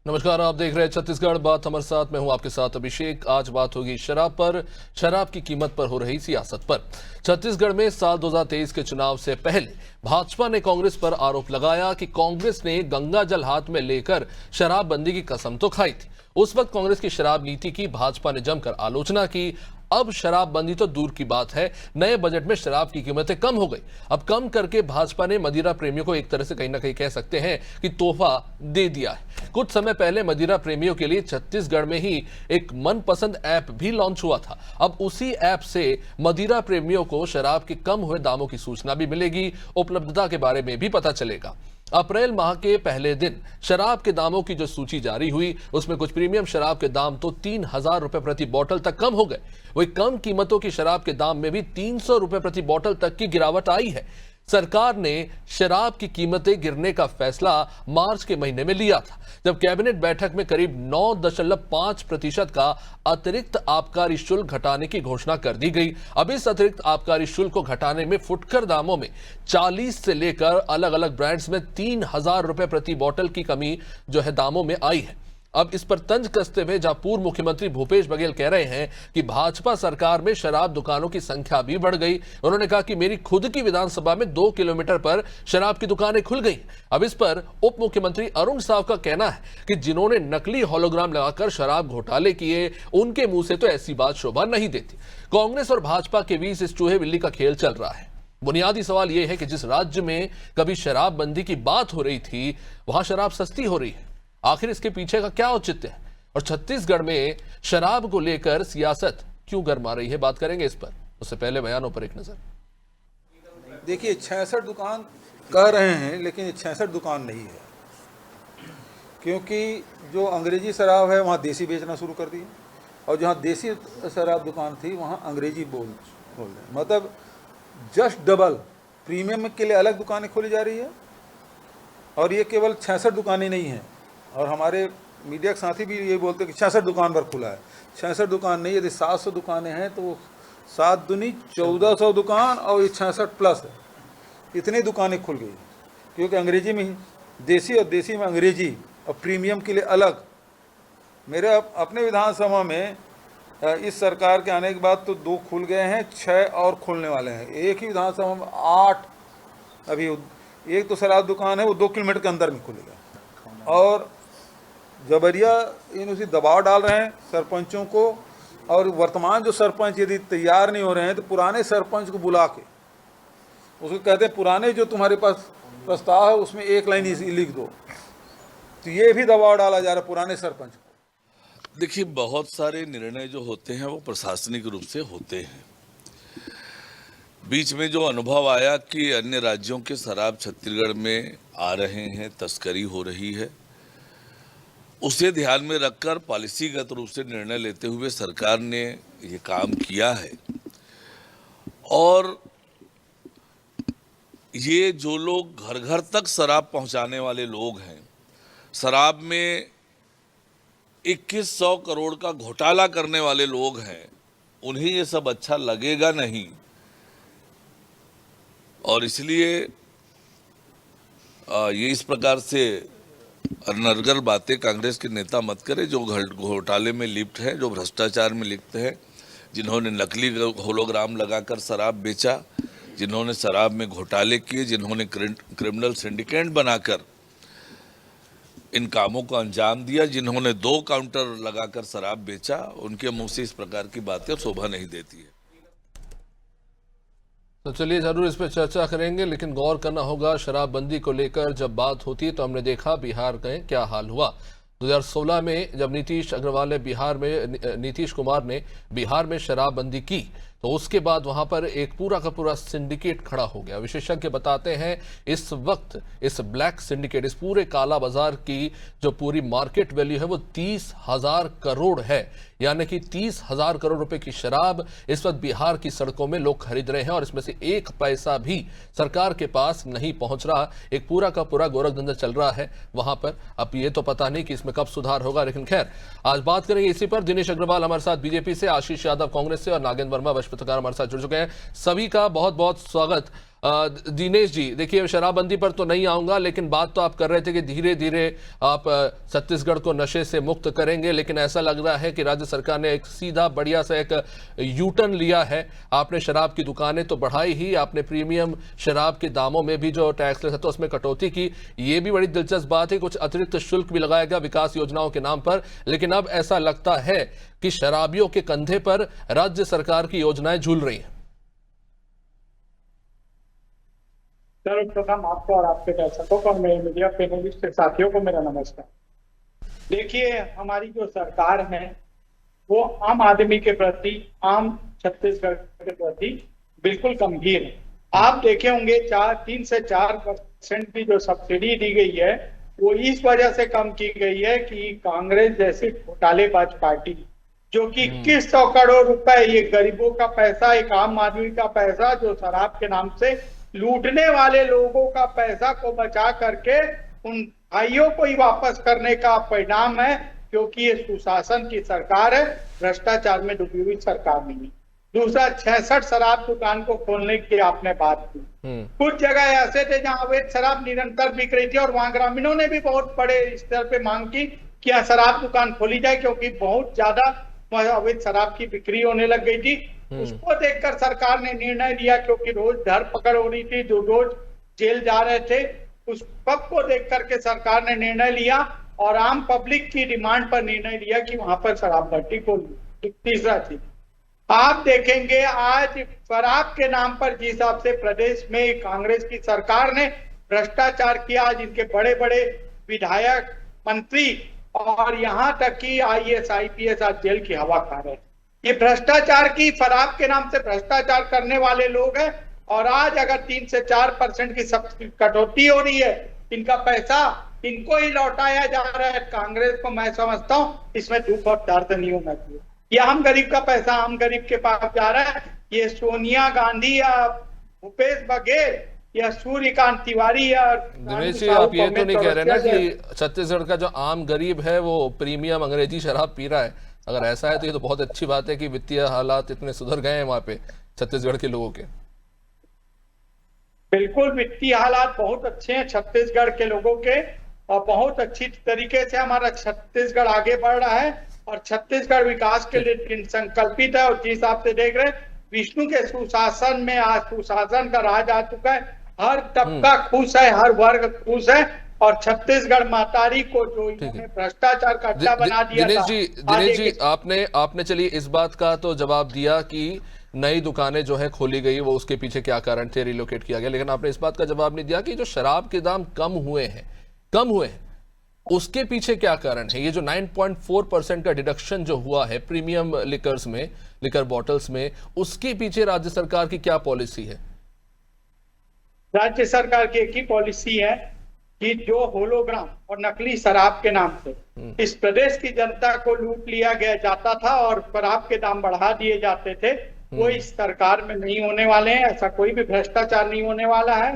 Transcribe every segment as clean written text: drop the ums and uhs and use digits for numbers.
नमस्कार, आप देख रहे हैं छत्तीसगढ़ बात। हमारे साथ मैं हूं आपके साथ अभिषेक। आज बात होगी शराब पर, शराब की कीमत पर हो रही सियासत पर। छत्तीसगढ़ में साल 2023 के चुनाव से पहले भाजपा ने कांग्रेस पर आरोप लगाया कि कांग्रेस ने गंगा जल हाथ में लेकर शराबबंदी की कसम तो खाई थी। उस वक्त कांग्रेस की शराब नीति की भाजपा ने जमकर आलोचना की। अब शराबबंदी तो दूर की बात है, नए बजट में शराब की कीमतें कम हो गई। अब कम करके भाजपा ने मदिरा प्रेमियों को एक तरह से कहीं ना कहीं कह सकते हैं कि तोहफा दे दिया है। कुछ समय पहले मदिरा प्रेमियों के लिए छत्तीसगढ़ में ही एक मनपसंद ऐप भी लॉन्च हुआ था। अब उसी ऐप से मदिरा प्रेमियों को शराब के कम हुए दामों की सूचना भी मिलेगी, उपलब्धता के बारे में भी पता चलेगा। अप्रैल माह के पहले दिन शराब के दामों की जो सूची जारी हुई, उसमें कुछ प्रीमियम शराब के दाम तो 3,000 रुपए प्रति बोतल तक कम हो गए। वही कम कीमतों की शराब के दाम में भी 300 रुपए प्रति बोतल तक की गिरावट आई है। सरकार ने शराब की कीमतें गिरने का फैसला मार्च के महीने में लिया था, जब कैबिनेट बैठक में करीब 9.5% का अतिरिक्त आबकारी शुल्क घटाने की घोषणा कर दी गई। अब इस अतिरिक्त आबकारी शुल्क को घटाने में फुटकर दामों में 40 से लेकर अलग अलग ब्रांड्स में 3,000 रुपए प्रति बोतल की कमी जो है दामों में आई है। अब इस पर तंज कसते हुए जहां पूर्व मुख्यमंत्री भूपेश बघेल कह रहे हैं कि भाजपा सरकार में शराब दुकानों की संख्या भी बढ़ गई। उन्होंने कहा कि मेरी खुद की विधानसभा में 2 किलोमीटर पर शराब की दुकानें खुल गई। अब इस पर उप मुख्यमंत्री अरुण साव का कहना है कि जिन्होंने नकली होलोग्राम लगाकर शराब घोटाले किए, उनके मुंह से तो ऐसी बात शोभा नहीं देती। कांग्रेस और भाजपा के बीच इस चूहे बिल्ली का खेल चल रहा है। बुनियादी सवाल यह है कि जिस राज्य में कभी शराबबंदी की बात हो रही थी, वहां शराब सस्ती हो रही है। आखिर इसके पीछे का क्या औचित्य है और छत्तीसगढ़ में शराब को लेकर सियासत क्यों गरमा रही है, बात करेंगे इस पर। उससे पहले बयानों पर एक नजर। देखिए, 66 दुकान कह रहे हैं, लेकिन 66 दुकान नहीं है, क्योंकि जो अंग्रेजी शराब है वहाँ देसी बेचना शुरू कर दिए, और जहाँ देसी शराब दुकान थी वहाँ अंग्रेजी बोल रहे हैं। मतलब जस्ट डबल प्रीमियम के लिए अलग दुकानें खोली जा रही है, और ये केवल 66 दुकानें नहीं हैं। और हमारे मीडिया के साथी भी ये बोलते हैं कि 66 दुकान पर खुला है। 66 दुकान नहीं, यदि 700 दुकानें हैं तो 7 दूनी 1400 दुकान, और ये 66 प्लस है। इतनी दुकानें खुल गई क्योंकि अंग्रेजी में ही देसी, और देसी में अंग्रेजी, और प्रीमियम के लिए अलग। मेरे अपने विधानसभा में इस सरकार के आने के बाद तो 2 खुल गए हैं, 6 और खुलने वाले हैं। एक ही विधानसभा में 8 अभी। एक तो शराब दुकान है, वो 2 किलोमीटर के अंदर में खुलेगा। और जबरिया इन उसी दबाव डाल रहे हैं सरपंचों को, और वर्तमान जो सरपंच यदि तैयार नहीं हो रहे हैं तो पुराने सरपंच को बुला के उसको कहते हैं पुराने जो तुम्हारे पास प्रस्ताव है उसमें एक लाइन लिख दो। तो ये भी दबाव डाला जा रहा है पुराने सरपंच को। देखिए, बहुत सारे निर्णय जो होते हैं वो प्रशासनिक रूप से होते हैं। बीच में जो अनुभव आया कि अन्य राज्यों के शराब छत्तीसगढ़ में आ रहे हैं, तस्करी हो रही है, उसे ध्यान में रखकर पॉलिसीगत रूप से निर्णय लेते हुए सरकार ने ये काम किया है। और ये जो लोग घर घर तक शराब पहुंचाने वाले लोग हैं, शराब में 2100 करोड़ का घोटाला करने वाले लोग हैं, उन्हें ये सब अच्छा लगेगा नहीं। और इसलिए ये इस प्रकार से अनर्गल बातें कांग्रेस के नेता मत करें, जो घोटाले में लिप्त है, जो भ्रष्टाचार में लिप्त है, जिन्होंने नकली होलोग्राम लगाकर शराब बेचा, जिन्होंने शराब में घोटाले किए, जिन्होंने क्रिमिनल सिंडिकेट बनाकर इन कामों को अंजाम दिया, जिन्होंने 2 काउंटर लगाकर शराब बेचा, उनके मुंह से इस प्रकार की बातें शोभा नहीं देती है। तो चलिए जरूर इस पर चर्चा करेंगे, लेकिन गौर करना होगा शराबबंदी को लेकर जब बात होती है तो हमने देखा बिहार का क्या हाल हुआ। 2016 में जब नीतीश कुमार ने बिहार में शराबबंदी की, तो उसके बाद वहां पर एक पूरा का पूरा सिंडिकेट खड़ा हो गया। विशेषज्ञ बताते हैं इस वक्त इस ब्लैक सिंडिकेट, इस पूरे काला बाजार की जो पूरी मार्केट वैल्यू है वो 30,000 करोड़ है। यानी कि 30,000 करोड़ रुपए की शराब इस वक्त बिहार की सड़कों में लोग खरीद रहे हैं, और इसमें से 1 पैसा भी सरकार के पास नहीं पहुंच रहा। एक पूरा का पूरा गोरखधंधा चल रहा है वहां पर। अब ये तो पता नहीं कि इसमें कब सुधार होगा, लेकिन खैर आज बात करेंगे इसी पर। दिनेश अग्रवाल हमारे साथ बीजेपी से, आशीष यादव कांग्रेस से, और नागेंद्र वर्मा पत्रकार हमारे साथ जुड़ चुके हैं। सभी का बहुत बहुत स्वागत। दिनेश जी, देखिए शराबबंदी पर तो नहीं आऊंगा, लेकिन बात तो आप कर रहे थे कि धीरे धीरे आप छत्तीसगढ़ को नशे से मुक्त करेंगे, लेकिन ऐसा लग रहा है कि राज्य सरकार ने एक सीधा बढ़िया सा एक यू टर्न लिया है। आपने शराब की दुकानें तो बढ़ाई ही, आपने प्रीमियम शराब के दामों में भी जो टैक्स लगता था उसमें कटौती की, ये भी बड़ी दिलचस्प बात है। कुछ अतिरिक्त शुल्क भी लगाया गया विकास योजनाओं के नाम पर, लेकिन अब ऐसा लगता है कि शराबियों के कंधे पर राज्य सरकार की योजनाएं झूल रही हैं। सर्वप्रथम आपको और आपके दर्शकों को और मेरे मीडिया पैनलिस्ट के साथियों को मेरा नमस्कार। देखिए, हमारी जो सरकार है वो आम आदमी के प्रति, आम छत्तीसगढ़ के प्रति बिल्कुल गंभीर है। आप देखे होंगे 3 से 4% की जो सब्सिडी दी गई है वो इस वजह से कम की गई है कि कांग्रेस जैसी घोटालेबाज पार्टी जो कि 2100 करोड़ रुपए, ये गरीबों का पैसा, एक आम आदमी का पैसा जो शराब के नाम से लूटने वाले लोगों का पैसा को बचा करके उन भाइयों को ही वापस करने का परिणाम है, क्योंकि ये सुशासन की सरकार है, भ्रष्टाचार में डूबी हुई सरकार नहीं है। दूसरा, 66 शराब दुकान को खोलने की आपने बात की। कुछ जगह ऐसे थे जहां अवैध शराब निरंतर बिक रही थी और वहां ग्रामीणों ने भी बहुत बड़े स्तर पे मांग की कि यहाँ शराब दुकान खोली जाए, क्योंकि बहुत ज्यादा अवैध शराब की बिक्री होने लग गई थी। उसको देखकर सरकार ने निर्णय लिया, क्योंकि रोज धरपकड़ हो रही थी, जो रोज जेल जा रहे थे, उस सब को देख करके सरकार ने निर्णय लिया और आम पब्लिक की डिमांड पर निर्णय लिया कि वहां पर शराब भट्टी खोली। तीसरा चीज आप देखेंगे, आज शराब के नाम पर जिस हिसाब से प्रदेश में कांग्रेस की सरकार ने भ्रष्टाचार किया, आज इनके बड़े बड़े विधायक, मंत्री और यहां तक कि IAS IPS आज जेल की हवा खा रहे हैं। ये भ्रष्टाचार की, शराब के नाम से भ्रष्टाचार करने वाले लोग हैं। और आज अगर 3 से 4% की कटौती हो रही है, इनका पैसा इनको ही लौटाया जा रहा है। कांग्रेस को मैं समझता हूं इसमें दुख और दर्द नहीं होना चाहिए। ये आम गरीब का पैसा आम गरीब के पास जा रहा है। ये सोनिया गांधी या भूपेश बघेल या सूर्यकांत तिवारी या दिनेश जी, आप ये तो नहीं कह रहे ना कि छत्तीसगढ़ का जो आम गरीब है वो प्रीमियम अंग्रेजी शराब पी रहा है? अगर ऐसा है तो ये तो बहुत अच्छी बात है कि वित्तीय हालात इतने सुधर गए हैं वहां पे छत्तीसगढ़ के लोगों के। बिल्कुल, वित्तीय हालात बहुत अच्छे हैं छत्तीसगढ़ के लोगों के और बहुत अच्छी तरीके से हमारा छत्तीसगढ़ आगे बढ़ रहा है और छत्तीसगढ़ विकास के लिए संकल्पित है। और जिस हिसाब से देख रहे हैं, विष्णु के सुशासन में आज सुशासन का राज आ चुका है। हर तबका खुश है, हर वर्ग खुश है और छत्तीसगढ़ मातारी को जो इन्होंने भ्रष्टाचार का अड्डा बना दिया। दिनेश जी, आपने चलिए इस बात का तो जवाब दिया कि नई दुकानें जो है खोली गई, वो उसके पीछे क्या कारण थे, रिलोकेट किया गया, लेकिन आपने इस बात का जवाब नहीं दिया कि जो शराब के दाम कम हुए हैं उसके पीछे क्या कारण है। ये जो 9.4% का डिडक्शन जो हुआ है प्रीमियम लिकर्स में, लिकर बॉटल्स में, उसके पीछे राज्य सरकार की क्या पॉलिसी है? राज्य सरकार की एक ही पॉलिसी है कि जो होलोग्राम और नकली शराब के नाम से इस प्रदेश की जनता को लूट लिया गया जाता था और शराब के दाम बढ़ा दिए जाते थे, वो इस सरकार में नहीं होने वाले हैं। ऐसा कोई भी भ्रष्टाचार नहीं होने वाला है।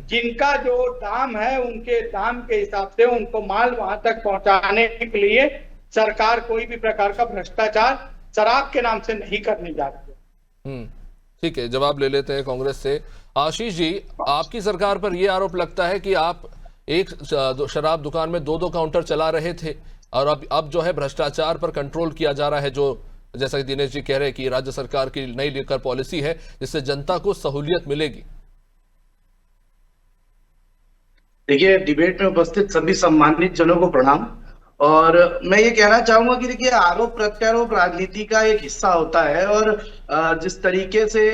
जिनका जो दाम है उनके दाम के हिसाब से उनको माल वहां तक पहुंचाने के लिए सरकार कोई भी प्रकार का भ्रष्टाचार शराब के नाम से नहीं करने जा रही है। ठीक है, जवाब ले लेते हैं कांग्रेस से। आशीष जी, आपकी सरकार पर यह आरोप लगता है कि आप एक शराब दुकान में 2-2 काउंटर चला रहे थे और अब जो है भ्रष्टाचार पर कंट्रोल किया जा रहा है, जो जैसा कि दिनेश जी कह रहे हैं कि राज्य सरकार की नई लिकर पॉलिसी है जिससे जनता को सहूलियत मिलेगी। देखिए, डिबेट में उपस्थित सभी सम्मानित जनों को प्रणाम। और मैं ये कहना चाहूंगा कि देखिए, आरोप प्रत्यारोप राजनीति का एक हिस्सा होता है और जिस तरीके से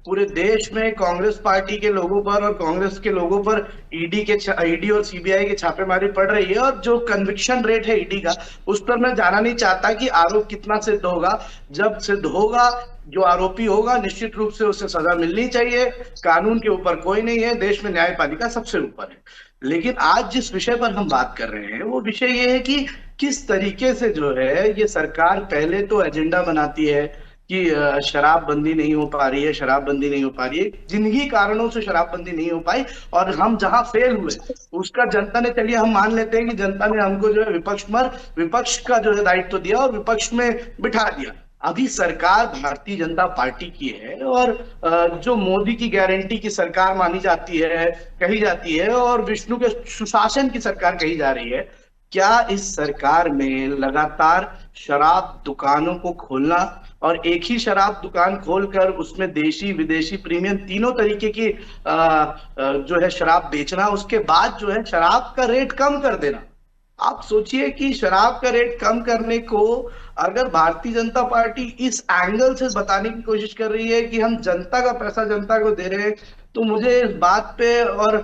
पूरे देश में कांग्रेस पार्टी के लोगों पर और कांग्रेस के लोगों पर ईडी और सीबीआई की छापेमारी पड़ रही है और जो कन्विक्शन रेट है ईडी का, उस पर मैं जाना नहीं चाहता कि आरोप कितना सिद्ध होगा। जब सिद्ध होगा, जो आरोपी होगा निश्चित रूप से उसे सजा मिलनी चाहिए। कानून के ऊपर कोई नहीं है, देश में न्यायपालिका सबसे ऊपर है। लेकिन आज जिस विषय पर हम बात कर रहे हैं वो विषय ये है कि किस तरीके से जो है ये सरकार पहले तो एजेंडा बनाती है कि शराबबंदी नहीं हो पा रही है, शराबबंदी नहीं हो पा रही है, जिन्हीं कारणों से शराबबंदी नहीं हो पाई और हम जहां फेल हुए उसका जनता ने, चलिए हम मान लेते हैं कि जनता ने हमको जो है विपक्ष का जो है दायित्व दिया और विपक्ष में बिठा दिया, अभी सरकार भारतीय जनता पार्टी की है और जो मोदी की गारंटी की सरकार मानी जाती है, कही जाती है, और विष्णु के सुशासन की सरकार कही जा रही है। क्या इस सरकार में लगातार शराब दुकानों को खोलना और एक ही शराब दुकान खोलकर उसमें देशी विदेशी प्रीमियम तीनों तरीके की जो है शराब बेचना, उसके बाद जो है शराब का रेट कम कर देना। आप सोचिए कि शराब का रेट कम करने को अगर भारतीय जनता पार्टी इस एंगल से बताने की कोशिश कर रही है कि हम जनता का पैसा जनता को दे रहे हैं, तो मुझे इस बात पे और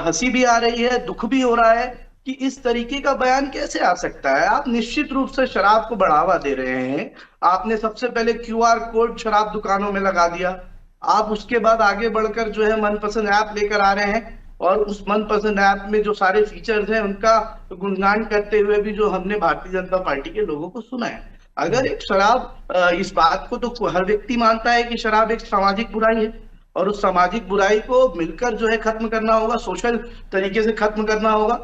हंसी भी आ रही है, दुख भी हो रहा है कि इस तरीके का बयान कैसे आ सकता है। आप निश्चित रूप से शराब को बढ़ावा दे रहे हैं। आपने सबसे पहले क्यूआर कोड शराब दुकानों में लगा दिया, आप उसके बाद आगे बढ़कर जो है मनपसंद ऐप लेकर आ रहे हैं और उस मनपसंद ऐप में जो सारे फीचर्स हैं उनका गुणगान करते हुए भी जो हमने भारतीय जनता पार्टी के लोगों को सुना है। अगर एक शराब, इस बात को तो हर व्यक्ति मानता है कि शराब एक सामाजिक बुराई है और उस सामाजिक बुराई को मिलकर जो है खत्म करना होगा, सोशल तरीके से खत्म करना होगा।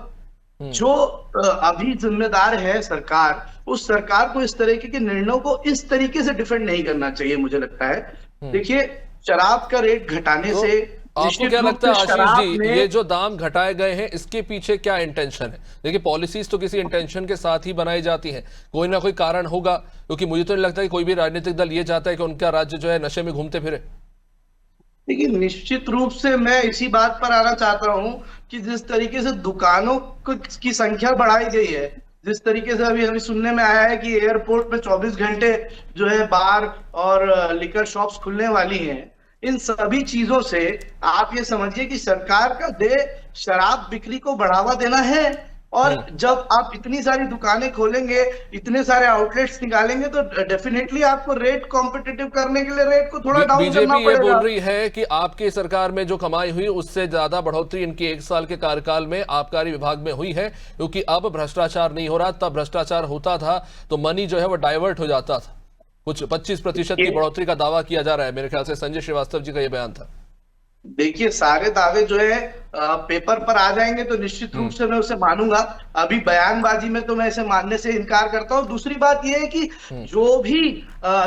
जो अभी जिम्मेदार है सरकार, उस सरकार को इस तरीके के निर्णयों को इस तरीके से डिफेंड नहीं करना चाहिए, मुझे लगता है। देखिए, शराब का रेट घटाने से आपको क्या लगता है आशीष जी, ये जो दाम घटाए गए हैं इसके पीछे क्या इंटेंशन है? देखिए, पॉलिसीज तो किसी इंटेंशन के साथ ही बनाई जाती हैं, कोई ना कोई कारण होगा, क्योंकि मुझे तो नहीं लगता कि कोई भी राजनीतिक दल ये चाहता है कि उनका राज्य जो है नशे में घूमते फिरे। देखिए, निश्चित रूप से मैं इसी बात पर आना चाहता हूं कि जिस तरीके से दुकानों की संख्या बढ़ाई गई है, जिस तरीके से अभी सुनने में आया है कि एयरपोर्ट में 24 घंटे जो है बार और लिकर शॉप्स खुलने वाली हैं, इन सभी चीजों से आप ये समझिए कि सरकार का ध्येय शराब बिक्री को बढ़ावा देना है। और जब आप इतनी सारी दुकानें खोलेंगे, इतने सारे आउटलेट्स निकालेंगे, तो डेफिनेटली आपको रेट कॉम्पिटिटिव करने के लिए रेट को थोड़ा डाउन करना बीजेपी ये पड़ेगा। बोल रही है कि आपकी सरकार में जो कमाई हुई उससे ज्यादा बढ़ोतरी इनके 1 साल के कार्यकाल में आबकारी विभाग में हुई है, क्योंकि अब भ्रष्टाचार नहीं हो रहा। तब भ्रष्टाचार होता था तो मनी जो है वो डाइवर्ट हो जाता था। कुछ 25% की बढ़ोतरी का दावा किया जा रहा है। मेरे ख्याल से संजय श्रीवास्तव जी का यह बयान था। देखिए, सारे दावे जो है पेपर पर आ जाएंगे तो निश्चित रूप से मैं उसे मानूंगा। अभी बयानबाजी में तो मैं इसे मानने से इनकार करता हूं। दूसरी बात यह है कि जो भी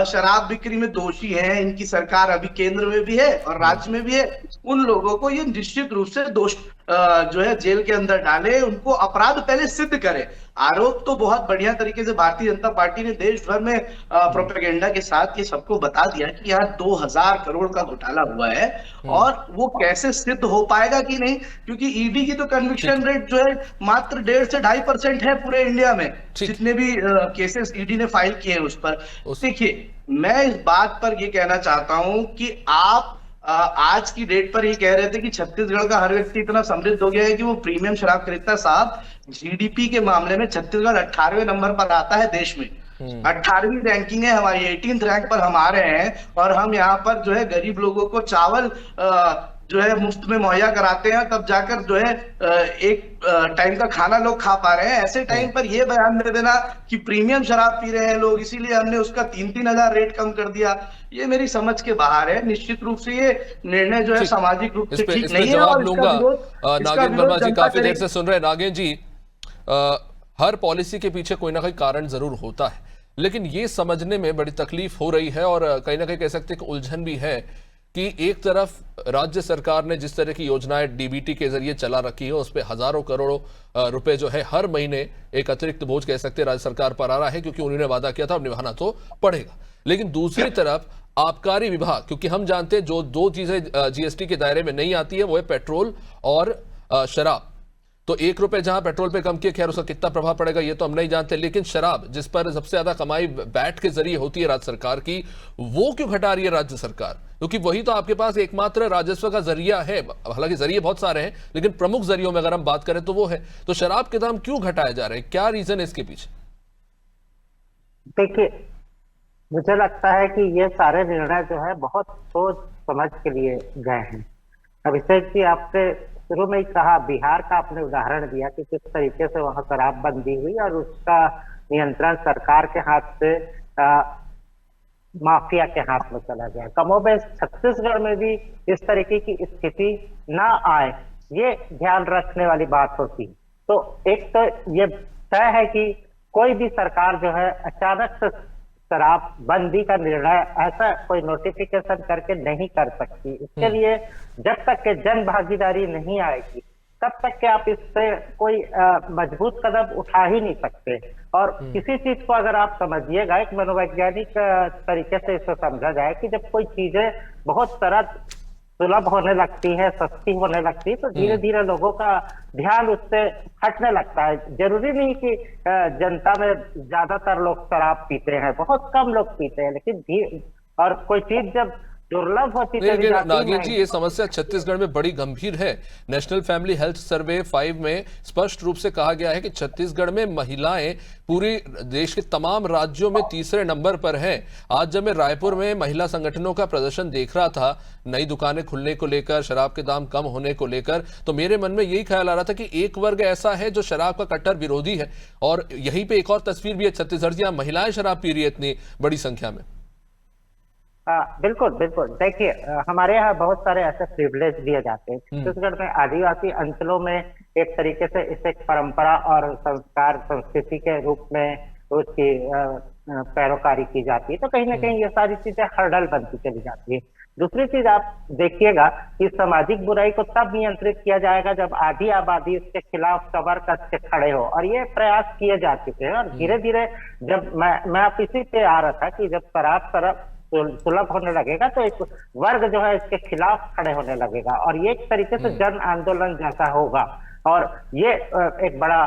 शराब बिक्री में दोषी हैं, इनकी सरकार अभी केंद्र में भी है और राज्य में भी है, उन लोगों को ये निश्चित रूप से दोष जो है जेल के अंदर डाले, उनको अपराध पहले सिद्ध करे। आरोप तो बहुत बढ़िया तरीके से भारतीय जनता पार्टी ने देश भर में प्रोपेगेंडा के साथ ये सबको बता दिया कि यहाँ 2000 करोड़ का घोटाला हुआ है, और वो कैसे सिद्ध हो पाएगा कि नहीं, क्योंकि ईडी की तो कन्विक्शन रेट जो है मात्र 1.5 से 2.5% है पूरे इंडिया में, जितने भी केसेस ईडी ने फाइल किए हैं उस पर। देखिए, मैं इस बात पर ये कहना चाहता हूं कि आप आज की डेट पर ये कह रहे थे कि छत्तीसगढ़ का हर व्यक्ति इतना समृद्ध हो गया है कि वो प्रीमियम शराब खरीदता है। साहब, जीडीपी के मामले में छत्तीसगढ़ 18वें नंबर पर आता है देश में। 18वीं रैंकिंग है हमारी, 18th रैंक पर हम आ रहे हैं, और हम यहाँ पर जो है गरीब लोगों को चावल जो है मुफ्त में मुहैया कराते हैं, तब जाकर जो है एक टाइम का खाना लोग खा पा रहे हैं। ऐसे टाइम पर यह बयान दे देना कि प्रीमियम शराब पी रहे हैं लोग, इसीलिए हमने उसका 3-3 हजार रेट कम कर दिया, ये मेरी समझ के बाहर है। निश्चित रूप से ये निर्णय जो है सामाजिक रूप से ठीक नहीं है। और नागेंद्र वर्मा जी काफी देर से सुन रहे हैं। नागेंद्र जी, हर पॉलिसी के पीछे कोई ना कोई कारण जरूर होता है, लेकिन ये समझने में बड़ी तकलीफ हो रही है और कहीं ना कहीं कह सकते हैं कि उलझन भी है कि एक तरफ राज्य सरकार ने जिस तरह की योजनाएं डीबीटी के जरिए चला रखी है, उस पर हजारों करोड़ों रुपए जो है हर महीने एक अतिरिक्त बोझ कह सकते हैं राज्य सरकार पर आ रहा है, क्योंकि उन्होंने वादा किया था और निभाना तो पड़ेगा। लेकिन दूसरी तरफ आबकारी विभाग, क्योंकि हम जानते हैं जो 2 चीजें जीएसटी के दायरे में नहीं आती है वो है पेट्रोल और शराब। तो 1 रुपए जहां पेट्रोल पे कम किया, खैर उसका कितना प्रभाव पड़ेगा ये तो हम नहीं जानते, लेकिन शराब जिस पर सबसे ज्यादा कमाई वैट के जरिए होती है राज्य सरकार की, वो क्यों घटा रही है राज्य सरकार? क्योंकि वही तो आपके पास एकमात्र राजस्व का जरिया है। हालांकि जरिए बहुत सारे हैं, लेकिन प्रमुख जरियों में अगर हम बात करें तो वो है। तो शराब के दाम क्यों घटाए जा रहे हैं, क्या रीजन है इसके पीछे? देखिए, मुझे लगता है कि ये सारे निर्णय जो है बहुत सोच समझ के लिए गए हैं। अभिषेक जी, आपसे शुरू में ही कहा, बिहार का आपने उदाहरण दिया कि किस तरीके से वहां शराबबंदी हुई और उसका नियंत्रण सरकार के हाथ से माफिया के हाथ में चला गया। कमोबेश छत्तीसगढ़ में भी इस तरीके की स्थिति ना आए, ये ध्यान रखने वाली बात होती। तो एक तो ये तय है कि कोई भी सरकार जो है अचानक से शराब बंदी का निर्णय ऐसा कोई नोटिफिकेशन करके नहीं कर सकती। इसके लिए जब तक के जन भागीदारी नहीं आएगी तब तक के आप इससे कोई मजबूत कदम उठा ही नहीं सकते। और किसी चीज को अगर आप समझिएगा एक मनोवैज्ञानिक तरीके से इसे समझा जाए कि जब कोई चीजें बहुत सरल सुलभ होने लगती है, सस्ती होने लगती है, तो धीरे धीरे लोगों का ध्यान उससे हटने लगता है। जरूरी नहीं कि जनता में ज्यादातर लोग शराब पीते हैं, बहुत कम लोग पीते हैं, लेकिन और कोई चीज जब दुर्लभ होती चली जाती है। नागेश जी, ये समस्या छत्तीसगढ़ में बड़ी गंभीर है। नेशनल फैमिली हेल्थ सर्वे 5 में स्पष्ट रूप से कहा गया है कि छत्तीसगढ़ में महिलाएं पूरी देश के तमाम राज्यों में तीसरे नंबर पर हैं। आज जब मैं रायपुर में महिला संगठनों का प्रदर्शन देख रहा था, नई दुकानें खुलने को लेकर, शराब के दाम कम होने को लेकर, तो मेरे मन में यही ख्याल आ रहा था कि एक वर्ग ऐसा है जो शराब का कट्टर विरोधी है। और यहीं पे एक और तस्वीर भी है छत्तीसगढ़ की, महिलाएं शराब पी रही है इतनी बड़ी संख्या में। बिल्कुल बिल्कुल। देखिए, हमारे यहाँ बहुत सारे ऐसे प्रिविलेज दिए जाते हैं। छत्तीसगढ़ में आदिवासी अंचलों में एक तरीके से इसे एक परंपरा और संस्कार संस्कृति के रूप में उसकी पैरोकारी की जाती है, तो कहीं ना कहीं ये सारी चीजें हर्डल बनती चली जाती है। दूसरी चीज आप देखिएगा कि सामाजिक बुराई को तब नियंत्रित किया जाएगा जब आधी आबादी उसके खिलाफ कमर कस के खड़े हो, और ये प्रयास किए जा चुके हैं। और धीरे धीरे जब मैं आप इसी पे आ रहा था कि जब शराब सुलभ होने लगेगा तो एक वर्ग जो है इसके खिलाफ खड़े होने लगेगा, और ये एक तरीके से जन आंदोलन जैसा होगा, और ये एक बड़ा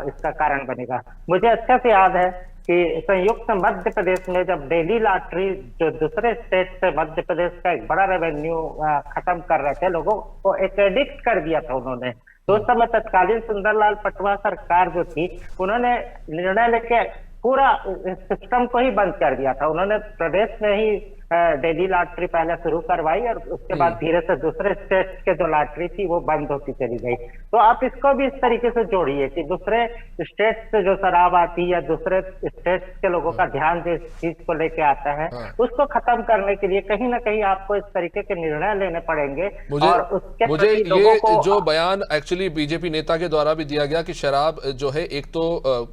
इसका कारण बनेगा। मुझे अच्छे से याद है कि संयुक्त मध्य प्रदेश में जब डेली लॉटरी जो दूसरे स्टेट से मध्य प्रदेश का एक बड़ा रेवेन्यू खत्म कर रहे थे, लोगों को एक एडिक्ट कर दिया था उन्होंने। तो उस समय तत्कालीन सुंदरलाल पटवा सरकार जो थी, उन्होंने निर्णय लेके पूरा सिस्टम को ही बंद कर दिया था। उन्होंने प्रदेश में ही डेली लॉटरी पहले शुरू करवाई, और उसके बाद धीरे से दूसरे स्टेट के जो लॉटरी थी वो बंद होती चली गई। तो आप इसको भी इस तरीके से जोड़िए कि दूसरे स्टेट से जो शराब आती है या दूसरे स्टेट के लोगों का ध्यान जिस चीज को लेके आता है, उसको खत्म करने के लिए कहीं ना कहीं आपको इस तरीके के निर्णय लेने पड़ेंगे। और मुझे ये जो बयान एक्चुअली बीजेपी नेता के द्वारा भी दिया गया कि शराब जो है, एक तो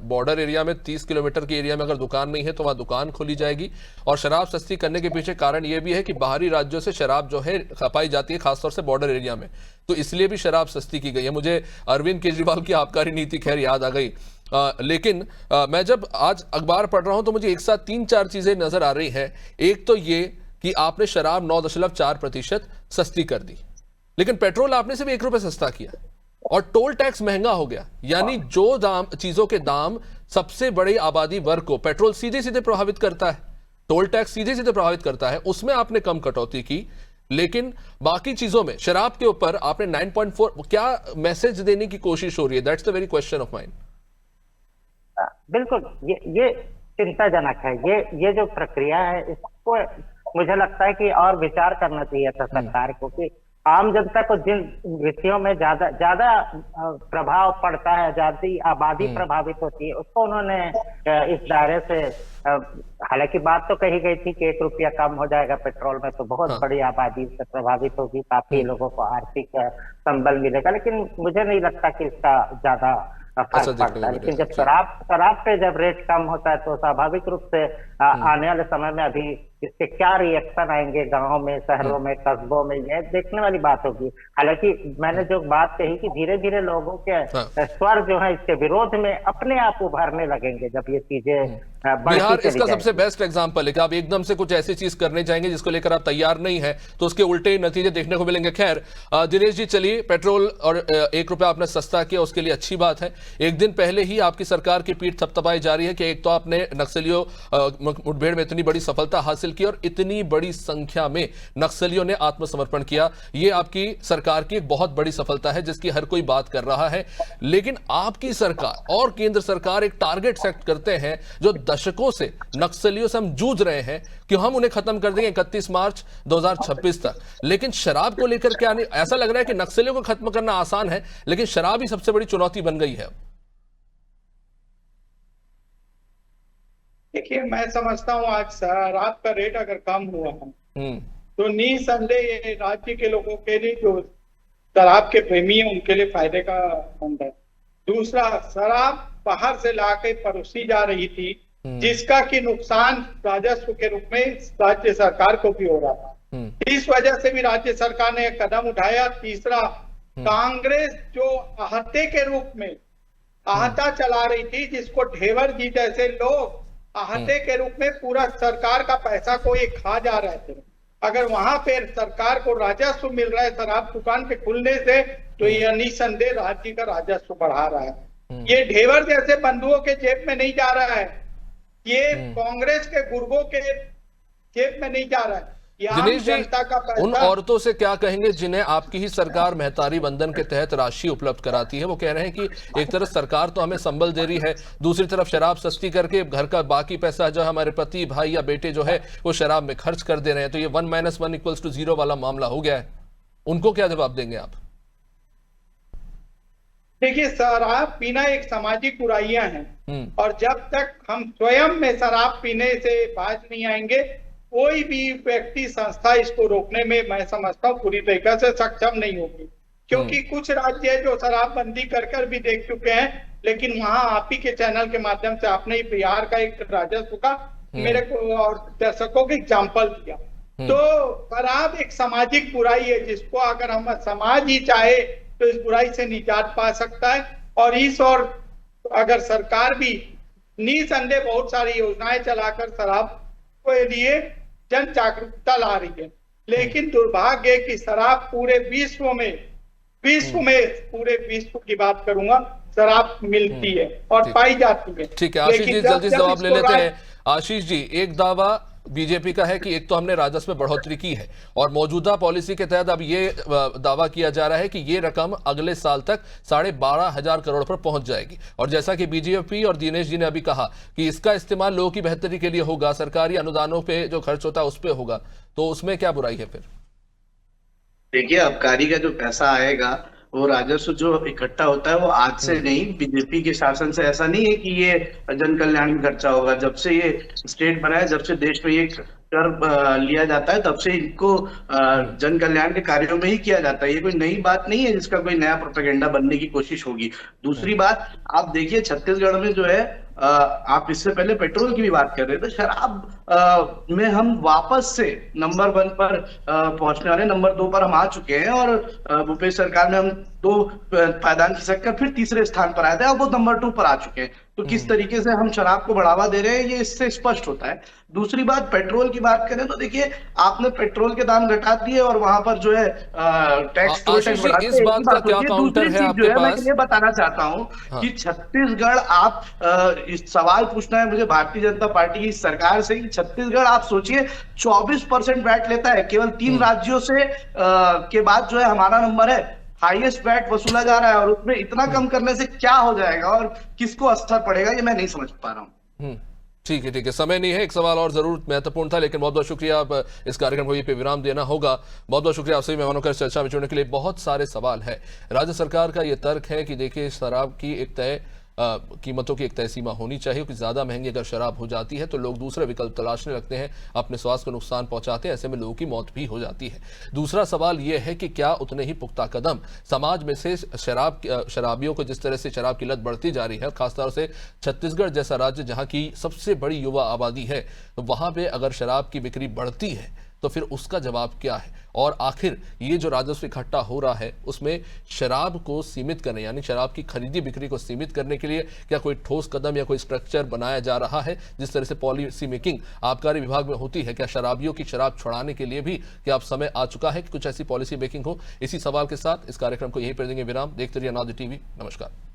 बॉर्डर एरिया में 30 किलोमीटर के एरिया में अगर दुकान नहीं है तो वहां दुकान खोली जाएगी, और शराब सस्ती करने के पीछे कारण यह भी है कि बाहरी राज्यों से शराब जो है खपाई जाती है, खासतौर से बॉर्डर एरिया में, तो इसलिए भी शराब सस्ती की गई है। मुझे अरविंद केजरीवाल की आबकारी नीति खैर याद आ गई। लेकिन मैं जब आज अखबार पढ़ रहा हूं तो मुझे एक साथ 3-4 चीजें नजर आ रही हैं। एक तो ये कि आपने शराब 9.4% सस्ती कर दी, लेकिन पेट्रोल आपने सिर्फ 1 रुपए सस्ता किया, और टोल टैक्स महंगा हो गया। यानी जो चीजों के दाम सबसे बड़ी आबादी वर्ग को, पेट्रोल सीधे सीधे प्रभावित करता है, टोल टैक्स सीधे सीधे प्रभावित करता है, उसमें आपने कम कटौती की, लेकिन बाकी चीजों में शराब के ऊपर आपने 9.4, क्या मैसेज देने की कोशिश हो रही है? That's the very question of mind. बिल्कुल, ये चिंताजनक है। ये जो प्रक्रिया है, इसको मुझे लगता है कि और विचार करना चाहिए था सरकार को, कि आम जनता को जिन विषयों में ज्यादा प्रभाव पड़ता है, ज्यादा आबादी प्रभावित होती है, उसको उन्होंने इस दायरे से, हालांकि बात तो कही गई थी कि 1 रुपया कम हो जाएगा पेट्रोल में तो बहुत बड़ी आबादी से प्रभावित होगी, काफी लोगों को आर्थिक संबल मिलेगा, लेकिन मुझे नहीं लगता कि इसका ज्यादा फर्क पड़ता है। लेकिन जब शराब पे जब रेट कम होता है तो स्वाभाविक रूप से आने वाले समय में अभी इसके क्या रिएक्शन आएंगे गांवों में, शहरों में, कस्बों में, ये देखने वाली बात होगी। हालांकि मैंने जो बात कही कि धीरे धीरे लोगों के स्वर जो है इसके विरोध में अपने आप उभरने लगेंगे जब ये चीजें बिहार इसका सबसे बेस्ट एग्जांपल है कि आप एकदम से कुछ ऐसी चीज करने जाएंगे जिसको लेकर आप तैयार नहीं है तो उसके उल्टे नतीजे देखने को मिलेंगे। खैर दिनेश जी, चलिए, पेट्रोल और 1 रुपया आपने सस्ता किया, उसके लिए अच्छी बात है। एक दिन पहले ही आपकी सरकार की पीठ थपथपाई जा रही है कि एक तो आपने नक्सलियों मुठभेड़ में इतनी बड़ी सफलता हासिल की और इतनी बड़ी संख्या में नक्सलियों ने आत्मसमर्पण किया, ये आपकी सरकार की एक बहुत बड़ी सफलता है जिसकी हर कोई बात कर रहा है। लेकिन आपकी सरकार और केंद्र सरकार एक टारगेट सेट करते हैं जो दशकों से नक्सलियों से हम जूझ रहे हैं कि हम उन्हें खत्म कर देंगे 31 मार्च 2026 तक। लेकिन शराब को लेकर क्या नहीं, ऐसा लग रहा है कि नक्सलियों को खत्म करना आसान है, लेकिन शराब ही सबसे बड़ी चुनौती बन गई है। देखिए, मैं समझता हूँ आज शराब का रेट अगर कम हुआ है तो निसंदेह ये राज्य के लोगों के लिए, जो शराब के प्रेमी हैं, उनके लिए फायदे का मंद है। दूसरा, शराब बाहर से लाके परोसी जा रही थी जिसका कि नुकसान राजस्व के रूप में राज्य सरकार को भी हो रहा था। इस वजह से भी राज्य सरकार ने एक कदम उठाया। तीसरा, कांग्रेस जो आहते के रूप में आहता चला रही थी, जिसको ढेवर जी जैसे लोग आहते के रूप में पूरा सरकार का पैसा को ये खा जा रहे थे, अगर वहां पे सरकार को राजस्व मिल रहा है शराब दुकान के खुलने से, तो यह निसंदेह राज्य का राजस्व बढ़ा रहा है। ये ढेवर जैसे बंधुओं के जेब में नहीं जा रहा है, ये कांग्रेस के गुर्गों के जेब में नहीं जा रहा है। दिनेश जी, उन औरतों से क्या कहेंगे जिन्हें आपकी ही सरकार महतारी बंधन के तहत राशि उपलब्ध कराती है? वो कह रहे हैं कि एक तरफ सरकार तो हमें संबल दे रही है, दूसरी तरफ शराब सस्ती करके घर का बाकी पैसा जो हमारे पति, भाई या बेटे जो है वो शराब में खर्च कर दे रहे हैं। तो ये 1 - 1 = 0 वाला मामला हो गया है। उनको क्या जवाब देंगे आप? देखिए, शराब पीना एक सामाजिक बुराइयां हैं, और जब तक हम स्वयं में शराब पीने से बाज नहीं आएंगे, कोई भी व्यक्ति संस्था इसको रोकने में मैं समझता हूँ पूरी तरीके से सक्षम नहीं होगी। क्योंकि कुछ राज्य जो शराबबंदी कर भी देख चुके हैं, लेकिन वहां आप ही के चैनल के माध्यम से आपने ही बिहार का एक राजस्व का मेरे को और दर्शकों को एग्जाम्पल दिया। तो शराब एक सामाजिक बुराई है, जिसको अगर हम समाज ही चाहे तो इस बुराई से निजात पा सकता है। और अगर सरकार भी निसंदेह बहुत सारी योजनाएं चलाकर शराब के लिए जन जागरूकता ला रही है, लेकिन दुर्भाग्य है कि शराब पूरे विश्व में पूरे विश्व की बात करूंगा, शराब मिलती है और पाई जाती है। ठीक है आशीष जी, जल्दी जवाब ले लेते हैं। आशीष जी, एक दावा बीजेपी का है कि एक तो हमने राजस्व में बढ़ोतरी की है, और मौजूदा पॉलिसी के तहत अब ये दावा किया जा रहा है कि ये रकम अगले साल तक 12,500 करोड़ पर पहुंच जाएगी। और जैसा कि बीजेपी और दिनेश जी ने अभी कहा कि इसका इस्तेमाल लोगों की बेहतरी के लिए होगा, सरकारी अनुदानों पे जो खर्च होता है उस पर होगा, तो उसमें क्या बुराई है फिर? देखिए, आबकारी का जो पैसा आएगा, वो राजस्व जो इकट्ठा होता है वो आज से नहीं, बीजेपी के शासन से ऐसा नहीं है कि ये जन कल्याण में खर्चा होगा। जब से ये स्टेट बना है, जब से देश में ये कर लिया जाता है, तब से इनको जन कल्याण के कार्यों में ही किया जाता है। ये कोई नई बात नहीं है जिसका कोई नया प्रोपेगेंडा बनने की कोशिश होगी। दूसरी बात, आप देखिए छत्तीसगढ़ में जो है, आप इससे पहले पेट्रोल की भी बात कर रहे थे, शराब में हम वापस से नंबर 1 पर पहुंचने वाले, नंबर 2 पर हम आ चुके हैं। और भूपेश सरकार में हम 2 पायदान खिसक कर फिर तीसरे स्थान पर आए थे, अब वो नंबर 2 पर आ चुके हैं। तो किस तरीके से हम शराब को बढ़ावा दे रहे हैं, ये इससे स्पष्ट होता है। दूसरी बात, पेट्रोल की बात करें तो देखिए, आपने पेट्रोल के दाम घटा दिए और वहां पर जो है टैक्स बढ़ा दिए। इस बात का क्या काउंटर है आपके पास? मैं ये बताना चाहता हूं कि छत्तीसगढ़, आप इस सवाल पूछना है मुझे भारतीय जनता पार्टी की सरकार से कि छत्तीसगढ़ आप सोचिए 24% वैट लेता है, केवल 3 राज्यों से के बाद जो है हमारा नंबर है, हाईएस्ट वैट वसूला जा रहा है, और उसमें इतना कम करने से क्या हो जाएगा और किसको असर पड़ेगा, ये मैं नहीं समझ पा रहा हूँ। ठीक है, समय नहीं है। एक सवाल और जरूर महत्वपूर्ण था, लेकिन बहुत बहुत शुक्रिया। आप इस कार्यक्रम को यहीं पे विराम देना होगा। बहुत बहुत शुक्रिया आप सभी मेहमानों का चर्चा में जुड़ने के लिए। बहुत सारे सवाल है। राज्य सरकार का ये तर्क है कि देखिए, शराब की एक तय कीमतों की एक तय सीमा होनी चाहिए, क्योंकि ज्यादा महंगी अगर शराब हो जाती है तो लोग दूसरे विकल्प तलाशने लगते हैं, अपने स्वास्थ्य को नुकसान पहुंचाते हैं, ऐसे में लोगों की मौत भी हो जाती है। दूसरा सवाल यह है कि क्या उतने ही पुख्ता कदम समाज में से शराबियों को, जिस तरह से शराब की लत बढ़ती जा रही है, खासतौर से छत्तीसगढ़ जैसा राज्य जहां की सबसे बड़ी युवा आबादी है, वहां पर अगर शराब की बिक्री बढ़ती है तो फिर उसका जवाब क्या है? और आखिर ये जो राजस्व इकट्ठा हो रहा है, उसमें शराब को सीमित करने, यानी शराब की खरीदी बिक्री को सीमित करने के लिए क्या कोई ठोस कदम या कोई स्ट्रक्चर बनाया जा रहा है? जिस तरह से पॉलिसी मेकिंग आबकारी विभाग में होती है, क्या शराबियों की शराब छुड़ाने के लिए भी क्या अब समय आ चुका है कि कुछ ऐसी पॉलिसी मेकिंग हो? इसी सवाल के साथ इस कार्यक्रम को यहीं पर देंगे विराम। देखते रहिए अनादि टीवी। नमस्कार।